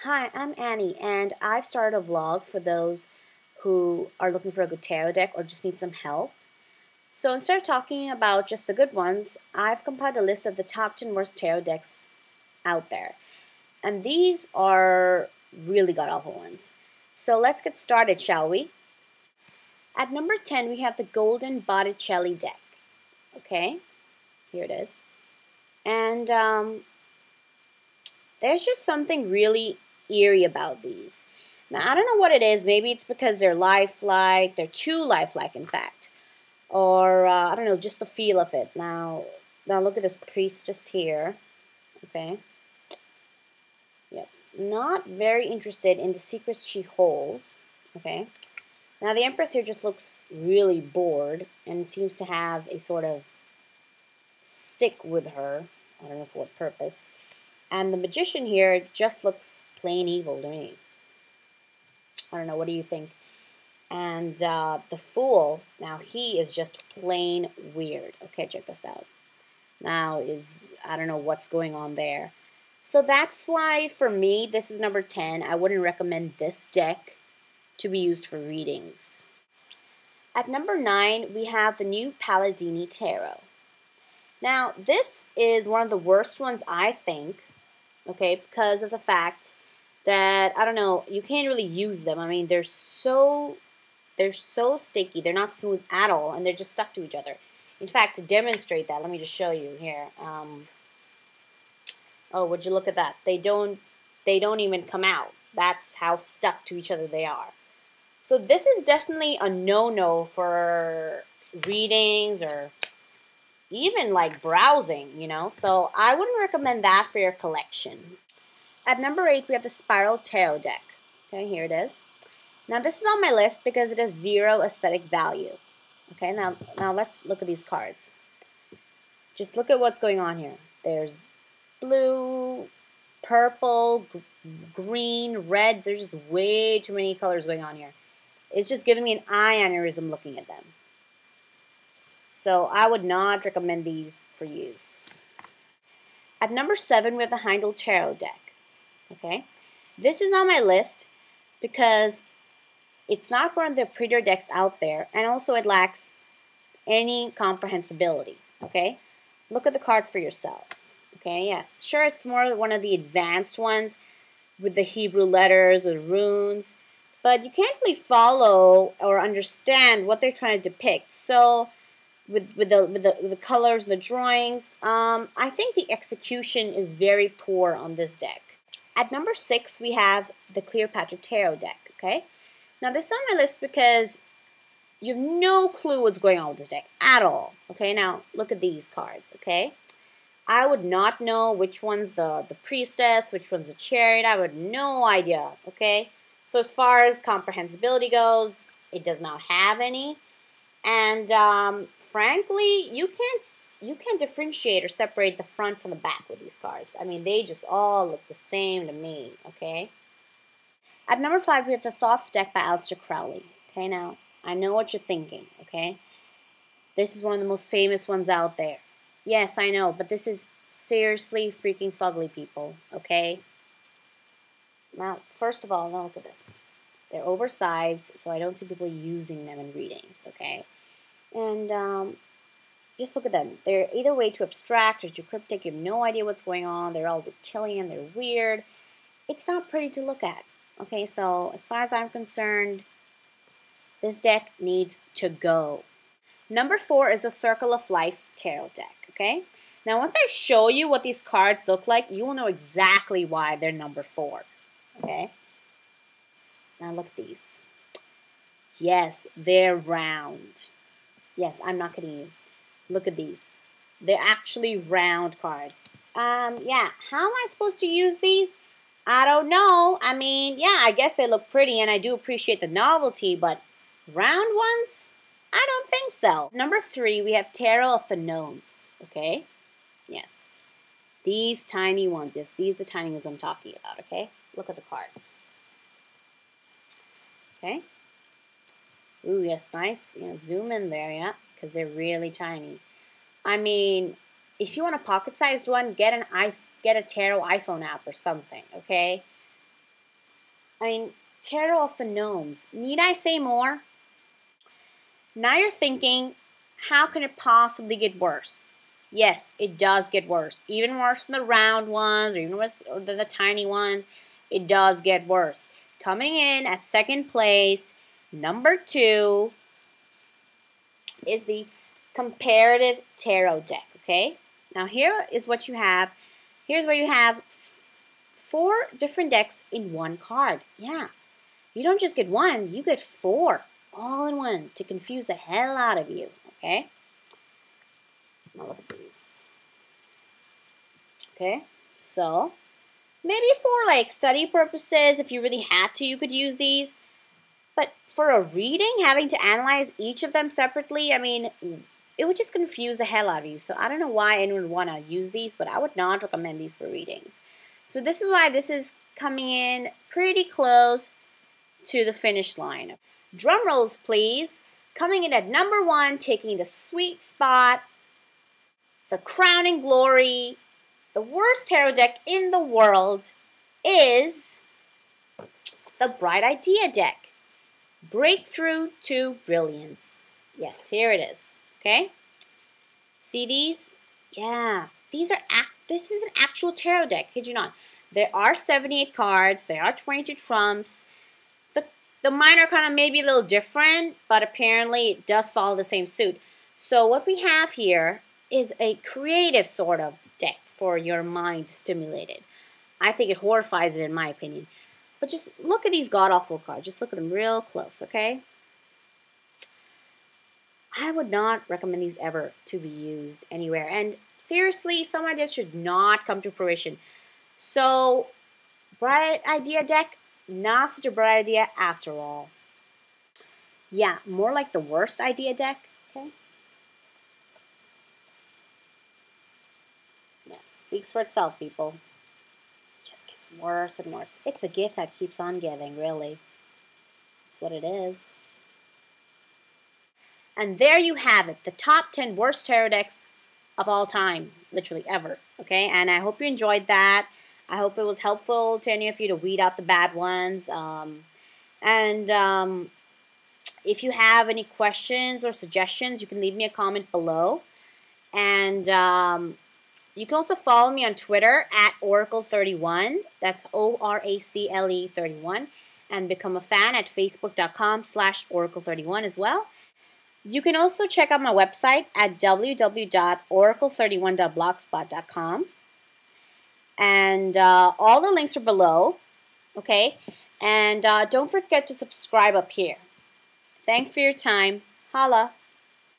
Hi, I'm Annie, and I've started a vlog for those who are looking for a good tarot deck or just need some help. So instead of talking about just the good ones, I've compiled a list of the top 10 worst tarot decks out there. And these are really god-awful ones. So let's get started, shall we? At number 10, we have the Golden Botticelli deck. Okay, here it is. And there's just something really eerie about these. Now, I don't know what it is. Maybe it's because they're lifelike. They're too lifelike, in fact. Or, I don't know, just the feel of it. Now look at this priestess here. Okay. Yep. Not very interested in the secrets she holds. Okay. Now, the Empress here just looks really bored and seems to have a sort of stick with her. I don't know for what purpose. And the Magician here just looks plain evil to me. I don't know, what do you think? And the Fool, now he is just plain weird. Okay, check this out. Now I don't know what's going on there. So that's why, for me, this is number 10. I wouldn't recommend this deck to be used for readings. At number 9, we have the new Palladini Tarot. Now, this is one of the worst ones, I think, okay, because of the fact that, I don't know, you can't really use them. I mean, they're so sticky. They're not smooth at all, and they're just stuck to each other. In fact, to demonstrate that, let me just show you here. Oh, would you look at that? They don't even come out. That's how stuck to each other they are. So this is definitely a no-no for readings or even like browsing, you know. So I wouldn't recommend that for your collection. At number 8, we have the Spiral Tarot deck. Okay, here it is. Now, this is on my list because it has zero aesthetic value. Okay, now let's look at these cards. Just look at what's going on here. There's blue, purple, green, reds. There's just way too many colors going on here. It's just giving me an eye aneurysm looking at them. So I would not recommend these for use. At number 7, we have the Heindel Tarot deck. Okay, this is on my list because it's not one of the prettier decks out there, and also it lacks any comprehensibility. Okay, look at the cards for yourselves. Okay, yes, sure, it's more one of the advanced ones with the Hebrew letters or runes, but you can't really follow or understand what they're trying to depict. So with the colors and the drawings, I think the execution is very poor on this deck. At number 6, we have the Cleopatra Tarot deck, okay? Now, this is on my list because you have no clue what's going on with this deck at all, okay? Now, look at these cards, okay? I would not know which one's the Priestess, which one's the Chariot. I would have no idea, okay? So as far as comprehensibility goes, it does not have any. And frankly, you can't differentiate or separate the front from the back with these cards. I mean, they just all look the same to me, okay? At number 5, we have the Thoth deck by Aleister Crowley. Okay, now, I know what you're thinking, okay? This is one of the most famous ones out there. Yes, I know, but this is seriously freaking fugly, people, okay? Now, first of all, now look at this. They're oversized, so I don't see people using them in readings, okay? And just look at them. They're either way too abstract or too cryptic. You have no idea what's going on. They're all reptilian. They're weird. It's not pretty to look at. Okay, so as far as I'm concerned, this deck needs to go. Number 4 is the Circle of Life Tarot deck. Okay, now once I show you what these cards look like, you will know exactly why they're number 4. Okay, now look at these. Yes, they're round. Yes, I'm not kidding you. Look at these. They're actually round cards. Yeah, how am I supposed to use these? I don't know. I mean, yeah, I guess they look pretty, and I do appreciate the novelty, but round ones? I don't think so. Number 3, we have Tarot of the Gnomes. Okay? Yes. These tiny ones. Yes, these are the tiny ones I'm talking about, okay? Look at the cards. Okay? Ooh, yes, nice. Yeah, zoom in there, yeah, because they're really tiny. I mean, if you want a pocket-sized one, get a Tarot iPhone app or something, okay? I mean, Tarot of the Gnomes. Need I say more? Now you're thinking, how can it possibly get worse? Yes, it does get worse. Even worse than the round ones, or even worse than the tiny ones. It does get worse. Coming in at second place, number 2, is the Comparative Tarot deck, okay? Now here is what you have. Here's where you have 4 different decks in one card. Yeah, you don't just get one, you get 4 all in one to confuse the hell out of you, okay? Now look at these. Okay, so maybe for like study purposes, if you really had to, you could use these. But for a reading, having to analyze each of them separately, I mean, it would just confuse the hell out of you. So I don't know why anyone would want to use these, but I would not recommend these for readings. So this is why this is coming in pretty close to the finish line. Drum rolls, please. Coming in at number 1, taking the sweet spot, the crowning glory, the worst tarot deck in the world is the Bright Idea deck. Breakthrough to Brilliance. Yes, here it is. Okay? See these? Yeah. This is an actual tarot deck, kid you not. There are 78 cards. There are 22 trumps. The minor arcana may be a little different, but apparently it does follow the same suit. So what we have here is a creative sort of deck for your mind stimulated. I think it horrifies it in my opinion. But just look at these god-awful cards. Just look at them real close, okay? I would not recommend these ever to be used anywhere. And seriously, some ideas should not come to fruition. So, Bright Idea deck, not such a bright idea after all. Yeah, more like the worst idea deck, okay? Yeah, speaks for itself, people. It just gets worse and worse. It's a gift that keeps on giving, really. That's what it is. And there you have it, the top 10 worst tarot decks of all time, literally ever, okay? And I hope you enjoyed that. I hope it was helpful to any of you to weed out the bad ones. If you have any questions or suggestions, you can leave me a comment below. And you can also follow me on Twitter at Oracle31. That's ORACLE 31. And become a fan at Facebook.com/Oracle31 as well. You can also check out my website at www.oracle31.blogspot.com. And all the links are below, okay? And don't forget to subscribe up here. Thanks for your time. Holla.